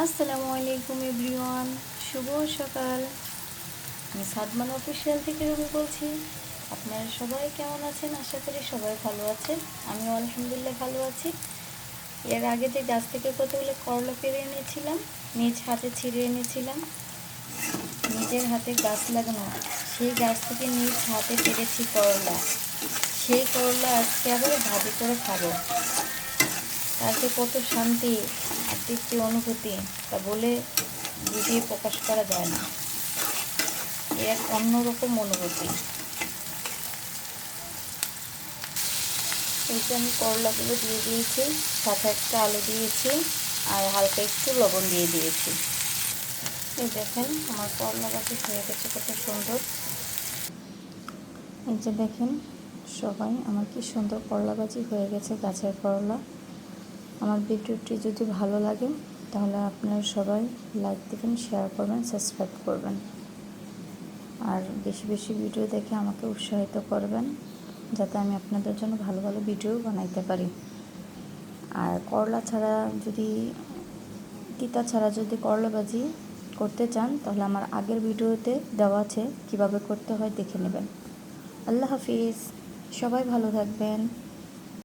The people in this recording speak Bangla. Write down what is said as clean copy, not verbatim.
আসসালামু আলাইকুম এভরিওয়ান, শুভ সকাল। আমি সাদমান অফিসিয়াল থেকে রুমি বলছি। আপনারা সবাই কেমন আছেন? আশা করি সবাই ভালো আছেন। আমিও আলহামদুলিল্লাহ ভালো আছি। এর আগে যে গাছ থেকে কতগুলো করলা পেরে এনেছিলাম, নিজ হাতে ছিঁড়ে এনেছিলাম, নিজের হাতে গাছ লাগানো, সেই গাছ থেকে নিজ হাতে পেরেছি করলা। সেই করলা আজকে আবার ভাজি করে খাবো। তাতে কত শান্তি আর তৃপ্তি অনুভূতি তা বলে বুঝিয়ে প্রকাশ করা যায় না। এক অন্যরকম অনুভূতি। এই যে আমি করলাগুলো দিয়ে দিয়েছি, সাথে একটা আলু দিয়েছি আর হালকা একটু লবণ দিয়ে দিয়েছি। এই দেখেন আমার করলা গাছে হয়ে গেছে কত সুন্দর। এই যে দেখেন সবাই, আমার কি সুন্দর করলা গাছি হয়ে গেছে, গাছের করলা। আমার ভিডিওটি যদি ভালো লাগে তাহলে আপনারা সবাই লাইক দেবেন, শেয়ার করবেন, সাবস্ক্রাইব করবেন। আর বেশি বেশি ভিডিও দেখে আমাকে উৎসাহিত করবেন, যাতে আমি আপনাদের জন্য ভালো ভালো ভিডিও বানাইতে পারি। আর করলা ছাড়া যদি তিতা ছাড়া যদি করলা ভাজি করতে চান তাহলে আমার আগের ভিডিওতে দেওয়া আছে, কিভাবে করতে হয় দেখে নেবেন। আল্লাহ হাফিজ, সবাই ভালো থাকবেন।